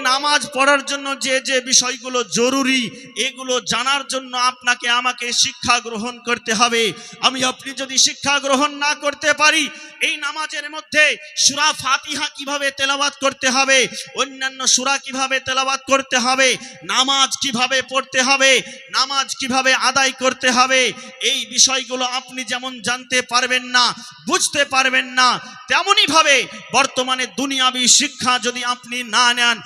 নামাজ পড়ার জন্য যে যে বিষয়গুলো জরুরি, এগুলো জানার জন্য আপনাকে আমাকে শিক্ষা গ্রহণ করতে হবে। আপনি যদি শিক্ষা গ্রহণ না করতে পারি, এই নামাজের মধ্যে সূরা ফাতিহা কিভাবে তেলাওয়াত করতে হবে, অন্যান্য সূরা কিভাবে তেলাওয়াত করতে হবে, নামাজ কিভাবে পড়তে হবে, নামাজ কিভাবে আদায় করতে হবে, এই বিষয়গুলো আপনি যেমন জানতে পারবেন না, বুঝতে পারবেন না, তেমনি ভাবে বর্তমানে দুনিয়াবি শিক্ষা যদি আপনি না নেন,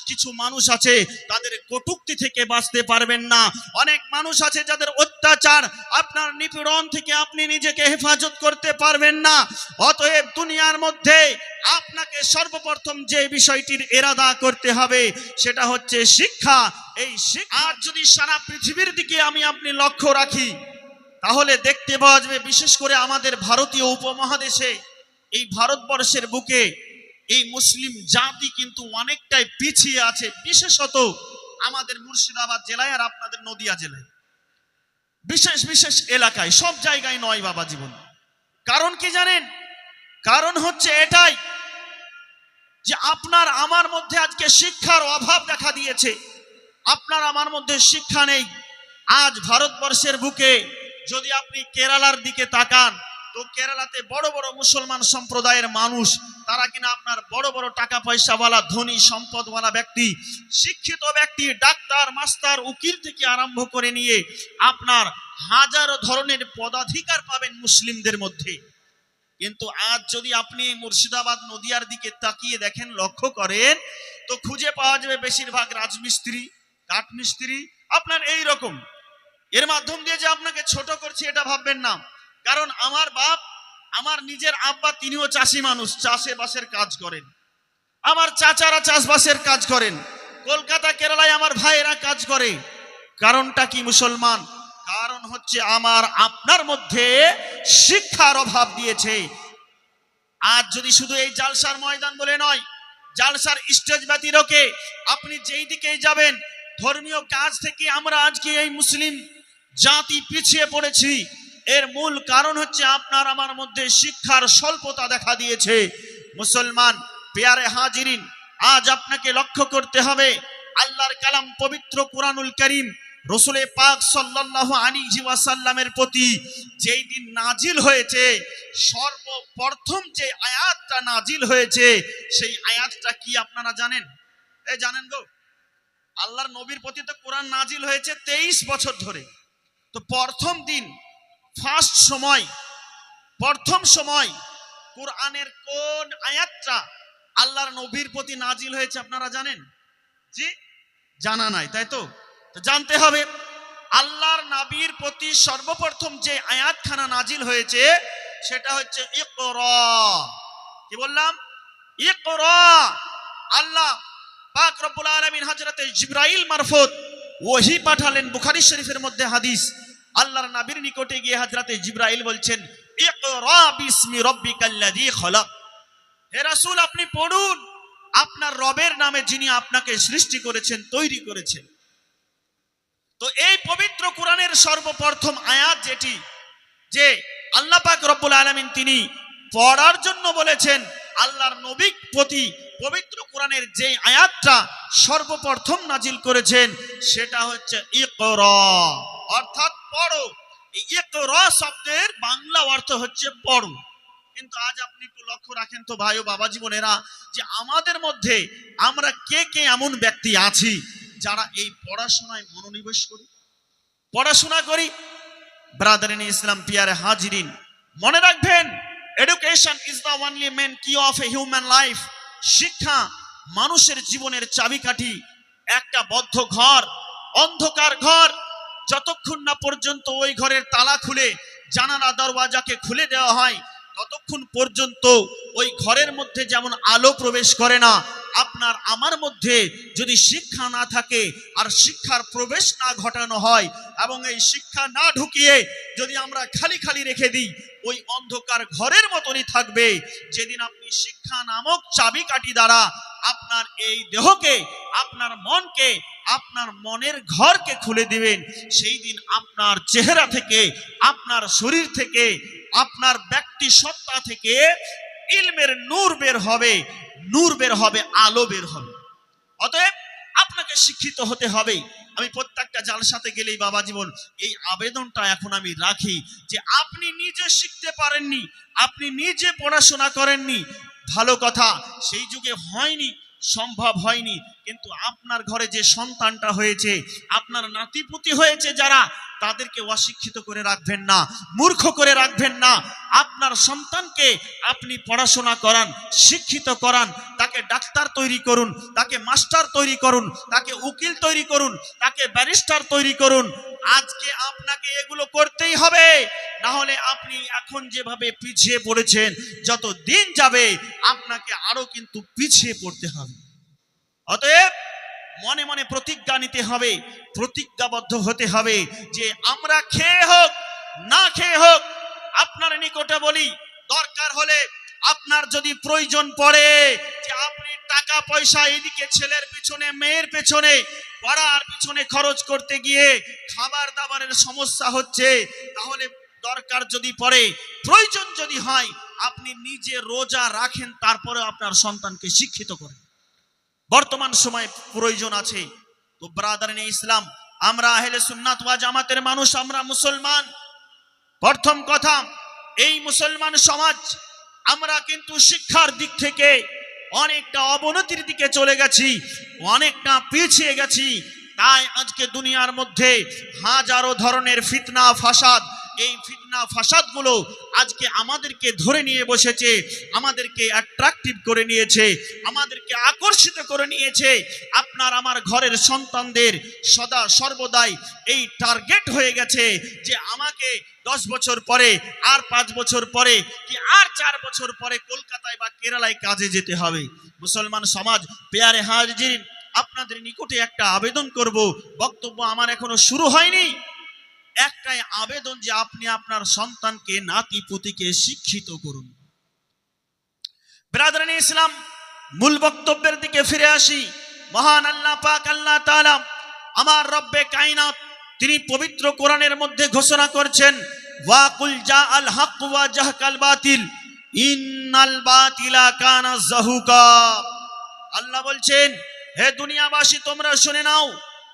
কিছু মানুষ আছে তাদের কটূক্তি থেকে বাঁচতে পারবেন না। অনেক মানুষ আছে যাদের অত্যাচার, আপনার নিপীড়ন থেকে আপনি নিজেকে হেফাজত করতে পারবেন না। অতএব দুনিয়ার মধ্যে আপনাকে সর্বপ্রথম যে বিষয়টির ইরাদা করতে হবে সেটা হচ্ছে শিক্ষা। এই শিক্ষা আর যদি সারা পৃথিবীর দিকে আপনি লক্ষ্য রাখি, তাহলে দেখতে পাওয়া যাবে বিশেষ করে আমাদের ভারতীয় উপমহাদেশে, এই ভারতবর্ষের বুকে এই মুসলিম জাতি কিন্তু অনেকটাই পিছিয়ে আছে, বিশেষত আমাদের মুর্শিদাবাদ জেলায় আর আপনাদের নদিয়া জেলায়, বিশেষ বিশেষ এলাকায়, সব জায়গায় নয় বাবা জীবন। কারণ কি জানেন? কারণ হচ্ছে এটাই যে আপনার আমার মধ্যে আজকে শিক্ষার অভাব দেখা দিয়েছে। আপনার আমার মধ্যে শিক্ষা নেই। আজ ভারতবর্ষের বুকে যদি আপনি কেরালার দিকে তাকান, তো কেরালাতে বড় বড় মুসলমান সম্প্রদায়ের মানুষ, তারা কিনা আপনার বড় বড় টাকা পয়সাওয়ালা, ধনী সম্পদওয়ালা ব্যক্তি, শিক্ষিত ব্যক্তি, ডাক্তার, মাস্টার, উকিল থেকে আরম্ভ করে নিয়ে আপনার হাজারো ধরনের পদাধিকার পাবেন মুসলিমদের মধ্যে। কিন্তু আজ যদি আপনি মুর্শিদাবাদ নদিয়ার দিকে তাকিয়ে দেখেন, লক্ষ্য করেন, তো খুঁজে পাওয়া যাবে বেশিরভাগ রাজমিস্ত্রি, কাঠমিস্ত্রি, আপনার এই রকম। এর মাধ্যম দিয়ে যে আপনাকে ছোট করছি এটা ভাববেন না, কারণ আমার বাপ, আমার নিজের আব্বা, তিনিও চাষি মানুষ, চাষবাসের কাজ করেন। আমার চাচারা চাষবাসের কাজ করেন। কলকাতা, কেরালায় আমার ভাইয়েরা কাজ করে। কারণটা কি মুসলমান? কারণ হচ্ছে আমার আপনার মধ্যে শিক্ষার অভাব দিয়েছে। আজ যদি শুধু এই জালসার ময়দান বলে নয়, জালসার স্টেজ ব্যতিরেকে আপনি যেই দিকেই যাবেন, ধর্মীয় কাজ থেকে আমরা আজকে এই মুসলিম জাতি পিছিয়ে পড়েছি। এর মূল কারণ হচ্ছে আপনার আমার মধ্যে শিক্ষার স্বল্পতা দেখা দিয়েছে। মুসলমান পেয়ারে হাজিরিন, আজ আপনাকে লক্ষ্য করতে হবে, আল্লাহর কালাম পবিত্র কুরআনুল কারীম রাসূল পাক সাল্লাল্লাহু আলাইহি ওয়াসাল্লামের প্রতি যেই দিন নাজিল হয়েছে, সর্বপ্রথম যে আয়াতটা নাজিল হয়েছে, সেই আয়াতটা কি আপনারা জানেন? জানেন গো? আল্লাহর নবীর প্রতি তো কোরআন নাজিল হয়েছে 23 বছর ধরে। তো প্রথম সময় কোরআনের কোন আয়াতটা আল্লাহর নবীর প্রতি নাজিল হয়েছে আপনারা জানেন? জি, জানা নাই, তাই তো? জানতে হবে। আল্লাহর নবীর প্রতি সর্বপ্রথম যে আয়াতখানা নাজিল হয়েছে সেটা হচ্ছে ইকরা। কি বললাম? ইকরা। আল্লাহ পাক রব্বুল আলামিন হযরতে জিবরাইল মারফত ওহী পাঠালেন। বুখারী শরীফের মধ্যে হাদিস, আল্লাহর নবীর নিকটে গিয়ে হযরতে জিবরাইল বলছেন, ইকরা বিসমি রাব্বিকাল্লাযী খলাক। হে রাসূল, আপনি পড়ুন আপনার রবের নামে, যিনি আপনাকে সৃষ্টি করেছেন, তৈরি করেছেন। তো এই পবিত্র কোরআনের সর্বপ্রথম আয়াত যেটি, যে আল্লাহ পাক রব্বুল আলামিন তিনি পড়ার জন্য বলেছেন, আল্লাহর নবীর প্রতি পবিত্র কোরআনের যে আয়াতটা সর্বপ্রথম নাজিল করেছেন সেটা হচ্ছে ইকরা, অর্থাৎ পড়ো। এই ইকরা শব্দের বাংলা অর্থ হচ্ছে পড়ো। কিন্তু আজ আপনি একটু লক্ষ্য রাখেন তো ভাই ও বাবা জীবনেরা, যে আমাদের মধ্যে আমরা কে কে এমন ব্যক্তি আছি যারা এই পড়াশোনায় মনোনিবেশ করি, পড়াশোনা করি? ব্রাদার ইন ইসলাম, পিয়ারে হাজিরিন, মনে রাখবেন, education is the only main key of a human life. শিক্ষা মানুষের জীবনের চাবিকাঠি। একটা বদ্ধ ঘর, অন্ধকার ঘর, যতক্ষণ না পর্যন্ত ওই ঘরের তালা খুলে জানালা দরওয়াজাকে খুলে দেওয়া হয়, ততক্ষণ পর্যন্ত ওই ঘরের মধ্যে যেমন আলো প্রবেশ করে না, আপনার আমার মধ্যে যদি শিক্ষা না থাকে আর শিক্ষার প্রবেশ না ঘটানো হয় এবং এই শিক্ষা না ঢুকিয়ে যদি আমরা খালি খালি রেখে দিই, ওই অন্ধকার ঘরের মতনই থাকবে। যেদিন আপনি শিক্ষা নামক চাবিকাঠি দ্বারা আপনার এই দেহকে, আপনার মনকে, আপনার মনের ঘরকে খুলে দিবেন, সেই দিন আপনার চেহারা থেকে, আপনার শরীর থেকে, আপনার ব্যক্তি সত্তা থেকে ইলমের নূর বের হবে, নূর বের হবে, আলো বের হবে। অতএব আপনাকে শিক্ষিত হতে হবে। আমি প্রত্যেকটা জালসাতে গেলেই বাবা জীবন এই আবেদনটা এখন আমি রাখি যে আপনি নিজে শিখতে পারেননি, আপনি নিজে পড়াশোনা করেননি, ভালো কথা, সেই যুগে হয়নি, সম্ভব হয়নি, কিন্তু আপনার ঘরে যে সন্তানটা হয়েছে, আপনার নাতিপুতি হয়েছে যারা, তাদেরকে অশিক্ষিত করে রাখবেন না, মূর্খ করে রাখবেন না। আপনার সন্তানকে আপনি পড়াশোনা করান, শিক্ষিত করান, তাকে ডাক্তার তৈরি করুন, তাকে মাস্টার তৈরি করুন, তাকে উকিল তৈরি করুন, তাকে ব্যারিস্টার তৈরি করুন। আজকে আপনাকে এগুলো করতেই হবে, না হলে আপনি এখন যেভাবে পিছিয়ে পড়েছেন, যত দিন যাবে আপনাকে আরো কিন্তু পিছিয়ে পড়তে হবে। অতএব মনে মনে প্রতিজ্ঞা নিতে হবে, প্রতিজ্ঞাবদ্ধ হতে হবে যে আমরা খেয়ে হোক না খেয়ে হোক, আপনার নিকটে বলি, দরকার হলে আপনার যদি প্রয়োজন পড়ে যে আপনি টাকা পয়সা এদিকে ছেলের পিছনে, মেয়ের পেছনে, পড়ার পিছনে খরচ করতে গিয়ে খাবার দাবারের সমস্যা হচ্ছে, তাহলে দরকার যদি পড়ে, প্রয়োজন যদি হয়, আপনি নিজে রোজা রাখেন, তারপরে আপনার সন্তানকে শিক্ষিত করেন। বর্তমান সময় প্রয়োজন আছে। তো ব্রাদারানে ইসলাম, আমরা আহলে সুন্নাত ওয়া জামাতের মানুষ, আমরা মুসলমান। প্রথম কথা, এই মুসলমান সমাজ আমরা কিন্তু শিক্ষার দিক থেকে অনেকটা অবনতির দিকে চলে গেছি, অনেকটা পিছিয়ে গেছি। তাই আজকে দুনিয়ার মধ্যে হাজারো ধরনের ফিতনা ফাসাদ, এই ফিতনা ফাসাদ গুলো আজকে আমাদেরকে ধরে নিয়ে বসেছে, আমাদেরকে অ্যাট্রাকটিভ করে নিয়েছে, আমাদেরকে আকর্ষিত করে নিয়েছে। আপনার আমার ঘরের সন্তানদের সদা সর্বদাই এই টার্গেট হয়ে গেছে যে আমাকে 10 বছর পরে, আর 5 বছর পরে, কি আর 4 বছর পরে কলকাতায় বা কেরালায় কাজে যেতে হবে। মুসলমান সমাজ, পেয়ারে হাজির, আপনাদের নিকটে একটা আবেদন করব, বক্তব্য আমার এখনো শুরু হয়নি, একটাই আবেদন যে আপনি আপনার সন্তানকে, নাতি পুতিকে শিক্ষিত করুন। ব্রাদারানে ইসলাম, মূল বক্তব্যের দিকে ফিরে আসি। মহান আল্লাহ পাক, আল্লাহ তাআলা, আমার রব্বে কায়নাত, তিনি পবিত্র কোরআনের মধ্যে ঘোষণা করছেন, ওয়া কুল জাআল হক ওয়া জাহকাল বাতিল ইন্নাল বাতিলা কানা যাহুকা। আল্লাহ বলছেন, হে দুনিয়াবাসী তোমরা শুনে নাও,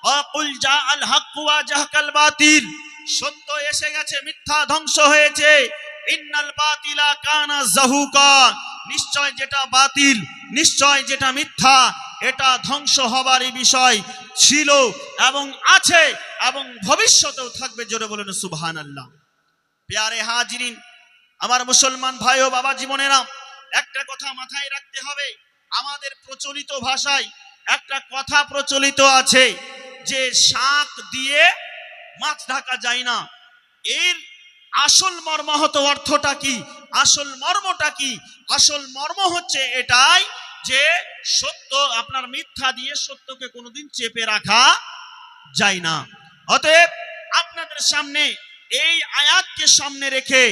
ওয়া কুল জাআল হক ওয়া জাহকাল বাতিল, সত্য এসে গেছে, মিথ্যা ধ্বংস হয়েছে। ইন্নাল বাতিলা কানা যাহুকা, নিশ্চয় যেটা বাতিল, নিশ্চয় যেটা মিথ্যা, এটা ধ্বংস হবারই বিষয় ছিল এবং আছে এবং ভবিষ্যতেও থাকবে। জোরে বলেন সুবহানাল্লাহ। প্যারে হাজিরিন, আমার মুসলমান ভাই ও বাবা জীবনেরা, একটা কথা মাথায় রাখতে হবে। আমাদের প্রচলিত ভাষায় একটা কথা প্রচলিত আছে যে শাক দিয়ে মাছ ঢাকা যায় না। এর আসল মর্মাহত অর্থটা কি? আসল মর্মটা কি? আসল মর্ম হচ্ছে এটাই যে সত্য, আপনার মিথ্যা দিয়ে সত্যকে কোনোদিন চেপে রাখা যায় না। অতএব আপনাদের সামনে এই আয়াতকে সামনে রেখে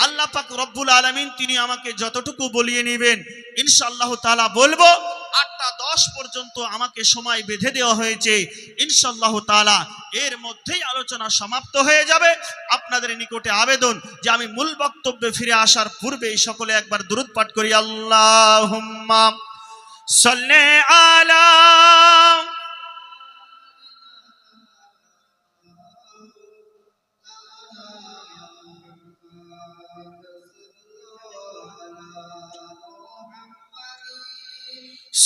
আল্লাহ পাক রব্বুল আলামিন তিনি আমাকে যতটুকু বলিয়ে নেবেন, ইনশাআল্লাহ তাআলা বলবো। 8টা 10 পর্যন্ত আমাকে সময় বেঁধে দেওয়া হয়েছে, ইনশাআল্লাহ তাআলা এর মধ্যেই আলোচনা সমাপ্ত হয়ে যাবে। আপনাদের নিকটে আবেদন যে আমি মূল বক্তব্যে ফিরে আসার পূর্বে সকলে একবার দুরূদ পাঠ করি। আল্লাহুম্মা সাল্লি আলা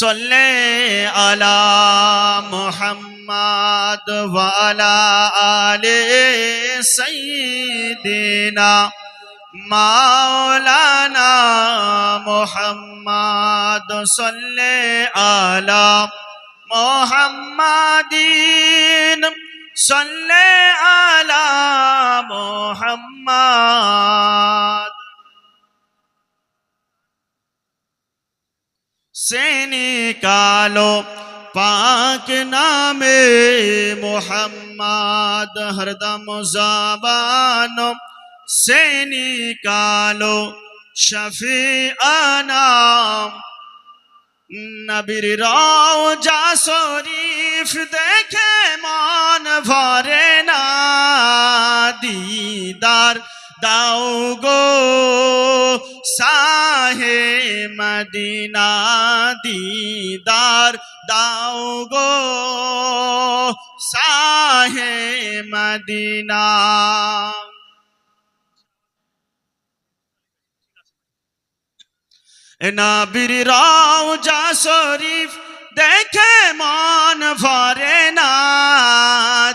সাল্লি আলা মুহাম্মাদ ওয়া আলা আলি সাইয়্যিদিনা মাওলানা মুহাম্মাদ। সাল্লি আলা মুহাম্মাদিন, সাল্লি আলা মুহাম্মাদ। से निकालो पाक नामे मोहम्मद, हरदम ज़बानो से निकालो शफीआना। नबीर रौजा शरीफ देखे मान भरे ना, दीदार दाओ गो साहे मदीना, दीदार দাও গো শাহে মদিনা। নবীর রওজা শরীফ দেখে মন ভরে না,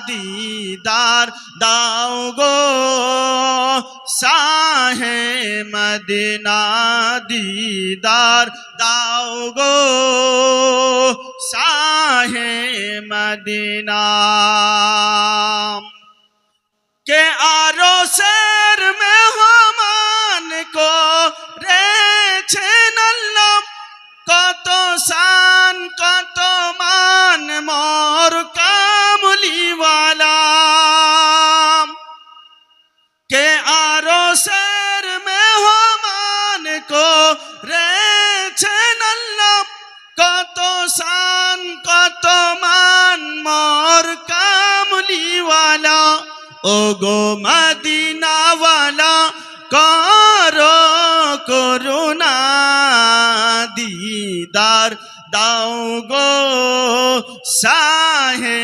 দিদার দাও গো শাহে মদিনা, দিদার দাও গো শাহে মদিনা। কে আরশের মেহমান কো রেছেন আল্লাহ, কত শান কত মান মোর কামলিওয়ালা। কে আরশের মেহমান কো রেছেন আল্লাহ, কত শান কত মান মোর কামলিওয়ালা। ও গো মদিনাওয়ালা করো করুণা, দিদার দাও গো শাহে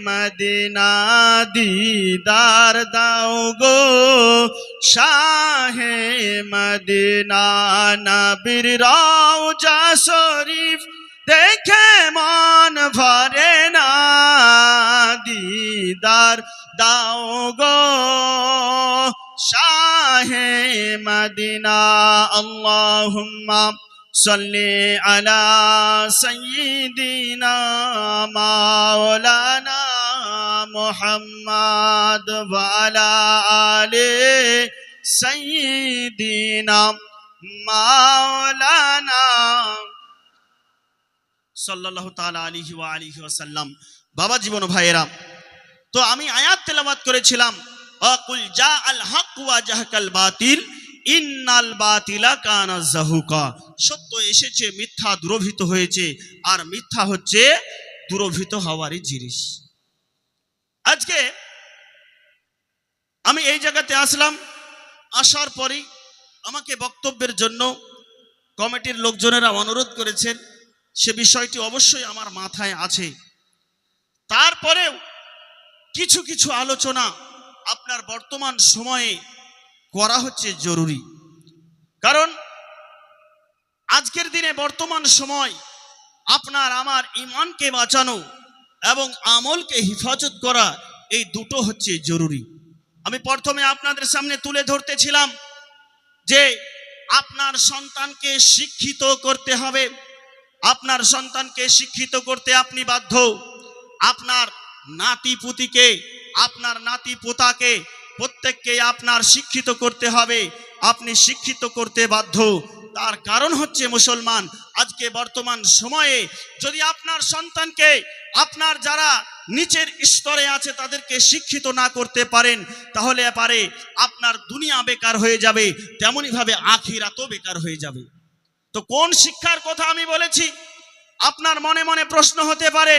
মদিনা, দিদার দাও গো শাহে মদিনা। নবীর রওজা শরীফ দেখে মন ভরে না, দিদার দাও গো শাহে মদিনা। আল্লাহুম্মা সাল্লি আলা সাইয়্যিদিনা মাওলানা মুহাম্মদ ওয়া আলা আলি সাইয়্যিদিনা মাওলানা সাল্লাল্লাহু তাআলা আলাইহি ওয়া আলিহি ওয়াসাল্লাম। বাবা জীবন ভাইয়েরা, তো আমি আয়াত তেলাওয়াত করেছিলাম, আকুল জা আল হক ওয়া জাহাকাল বাতিল ইন্নাল বাতিলা কানা যাহুকা। সত্য এসেছে, মিথ্যা দুরভিত হয়েছে, আর মিথ্যা হচ্ছে দুরভিত হওয়ারই জিনিস। আজকে আমি এই জায়গাতে আসলাম, আসার পরেই আমাকে বক্তব্যের জন্য কমিটির লোকজনেরা অনুরোধ করেছেন, সে বিষয়টি অবশ্যই আমার মাথায় আছে। তারপরেও কিছু কিছু আলোচনা আপনার বর্তমান সময়ে করা হচ্ছে জরুরি। কারণ আজকের দিনে বর্তমান সময় আপনার আমার ঈমানকে বাঁচানো এবং আমলকে হিফাজত করা, এই দুটো হচ্ছে জরুরি। আমি প্রথমে আপনাদের সামনে তুলে ধরতেছিলাম যে আপনার সন্তানকে শিক্ষিত করতে হবে। আপনার সন্তানকে শিক্ষিত করতে আপনি বাধ্য। আপনার নাতি পুতিকে, আপনার নাতি পোতাকে, প্রত্যেককে আপনার শিক্ষিত করতে হবে। আপনি শিক্ষিত করতে বাধ্য। তার কারণ হচ্ছে মুসলমান, আজকে বর্তমান সময়ে যদি আপনার সন্তানকে, আপনার যারা নিচের স্তরে আছে তাদেরকে শিক্ষিত না করতে পারেন, তাহলে পারে আপনার দুনিয়া বেকার হয়ে যাবে, তেমনি ভাবে আখিরাতও বেকার হয়ে যাবে। তো কোন শিক্ষার কথা আমি বলেছি? আপনার মনে মনে প্রশ্ন হতে পারে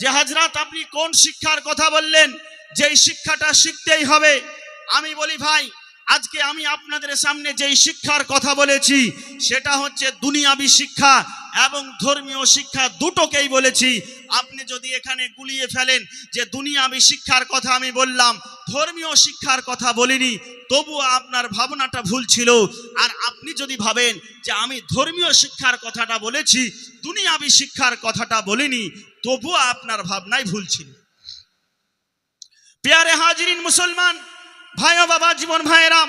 যে হযরত আপনি কোন শিক্ষার কথা বললেন, যেই শিক্ষাটা শিখতেই হবে। আমি বলি ভাই, আজকে আমি আপনাদের সামনে যেই শিক্ষার কথা বলেছি সেটা হচ্ছে দুনিয়াবী শিক্ষা এবং ধর্মীয় শিক্ষা, দুটোকেই বলেছি। আপনি যদি এখানে গুলিয়ে ফেলেন যে দুনিয়াবী শিক্ষার কথা আমি বললাম, ধর্মীয় শিক্ষার কথা বলিনি, তবুও আপনার ভাবনাটা ভুল ছিল। আর আপনি যদি ভাবেন যে আমি ধর্মীয় শিক্ষার কথাটা বলেছি, দুনিয়াবী শিক্ষার কথাটা বলিনি, তবুও আপনার ভাবনাই ভুল ছিল। প্যারে হাজিরিন মুসলমান ভাই ও বাবা জীবন ভাইয়েরা,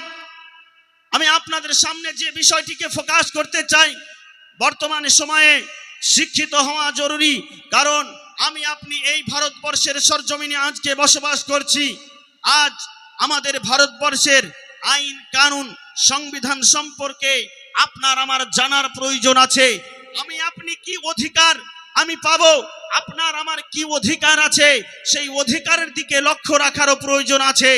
আমি আপনাদের সামনে যে বিষয়টিকে ফোকাস করতে চাই, বর্তমান সময়ে শিক্ষিত হওয়া জরুরি। কারণ আমি আপনি এই ভারতবর্ষের সরজমিনে আজকে বসবাস করছি। আজ আমাদের ভারতবর্ষের আইন কানুন সংবিধান সম্পর্কে আপনার আমার জানার প্রয়োজন আছে। আমি আপনি কি অধিকার আমি পাবো, আপনার আমার কি অধিকার আছে, সেই অধিকারের দিকে লক্ষ্য রাখারও প্রয়োজন আছে।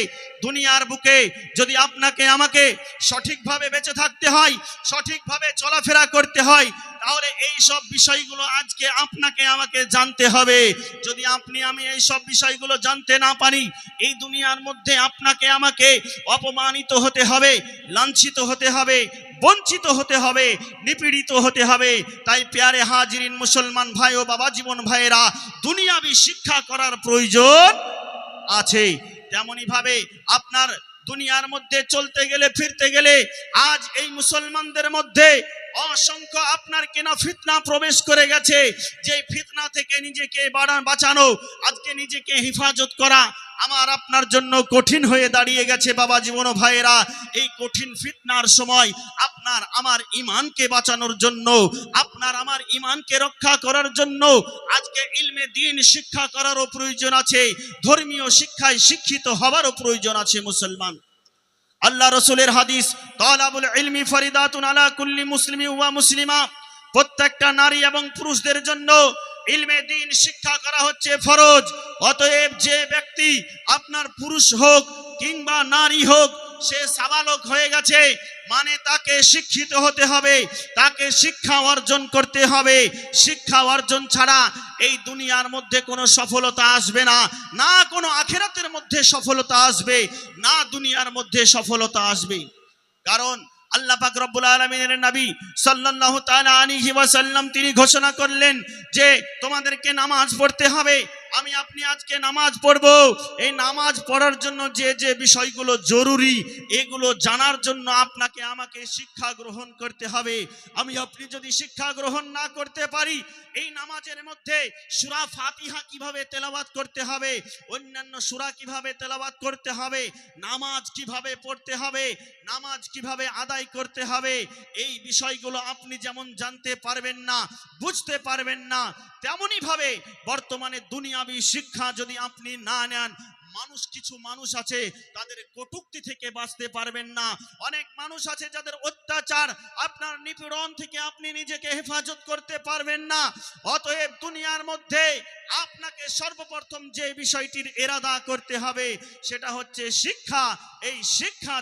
দুনিয়ার বুকে যদি আপনাকে আমাকে সঠিকভাবে বেঁচে থাকতে হয়, সঠিকভাবে চলাফেরা করতে হয়, তাহলে এই সব বিষয়গুলো আজকে আপনাকে আমাকে জানতে হবে। যদি আমি এই সব বিষয়গুলো জানতে না পারি, এই দুনিয়ার মধ্যে আপনাকে আমাকে অপমানিত হতে হবে, লাঞ্ছিত হতে হবে, বঞ্চিত হতে হবে, নিপীড়িত হতে হবে। তাই প্যারে হাজিরিন মুসলমান ভাই ও বাবা জীবন ভাইয়েরা, দুনিয়াবি শিক্ষা করার প্রয়োজন আছে। তেমনি ভাবে আপনার দুনিয়ার মধ্যে চলতে গেলে ফিরতে গেলে আজ এই মুসলমানদের মধ্যে অসংখ্য আপনার কেনা ফিতনা প্রবেশ করে গেছে। যে ফিতনা থেকে নিজেকে বাঁচানো, আজকে নিজেকে হেফাজত করা আমার আপনার জন্য কঠিন হয়ে দাঁড়িয়ে গেছে। বাবা জীবন ভাইয়েরা, এই কঠিন ফিতনার সময় আপনার আমার ঈমানকে বাঁচানোর জন্য, আপনার আমার ঈমানকে রক্ষা করার জন্য আজকে ইলমে দ্বীন শিক্ষা করারও প্রয়োজন আছে, ধর্মীয় শিক্ষায় শিক্ষিত হওয়ারও প্রয়োজন আছে। মুসলমান, আল্লাহ রসুলের হাদিস, তালাবুল ইলমি ফরিদাতুন আলা কুল্লি মুসলিমি ওয়া মুসলিমা, প্রত্যেকটা নারী এবং পুরুষদের জন্য ইলমে দ্বীন শিক্ষা করা হচ্ছে ফরজ। অতএব যে ব্যক্তি আপনার পুরুষ হোক কিংবা নারী হোক, সে সাবালক হয়ে গেছে মানে তাকে শিক্ষিত হতে হবে, তাকে শিক্ষা অর্জন করতে হবে। শিক্ষা অর্জন ছাড়া এই দুনিয়ার মধ্যে কোনো সফলতা আসবে না, না কোনো আখিরাতের মধ্যে সফলতা আসবে, না দুনিয়ার মধ্যে সফলতা আসবে। কারণ আল্লাহ পাক রব্বুল আলামিনের নবী সাল্লাল্লাহু তাআলা আলাইহি ওয়াসাল্লাম তিনি ঘোষণা করলেন যে তোমাদেরকে নামাজ পড়তে হবে। আপনি আজকে নামাজ পড়ব। এই নামাজ পড়ার জন্য যে যে বিষয়গুলো জরুরি, এগুলো জানার জন্য আপনাকে আমাকে শিক্ষা গ্রহণ করতে হবে। আপনি যদি শিক্ষা গ্রহণ না করতে পারি, এই নামাজের মধ্যে সূরা ফাতিহা কিভাবে তেলাওয়াত করতে হবে, অন্যান্য সূরা কিভাবে তেলাওয়াত করতে হবে, নামাজ কিভাবে পড়তে হবে, নামাজ কিভাবে আদায় করতে হবে, এই বিষয়গুলো আপনি যেমন জানতে পারবেন না, বুঝতে পারবেন না, তেমনি ভাবে বর্তমানে দুনিয়াবি শিক্ষা যদি আপনি না নেন, কিছু মানুষ আছে তাদের কটূক্তি থেকে বাঁচতে পারবেন না। অনেক মানুষ আছে যাদের অত্যাচার, আপনার নিপীড়ন থেকে আপনি নিজেকে হেফাজত করতে পারবেন না। অতএব দুনিয়ার মধ্যে আপনাকে সর্বপ্রথম যে বিষয়টির ইরাদা করতে হবে সেটা হচ্ছে শিক্ষা। এই শিক্ষা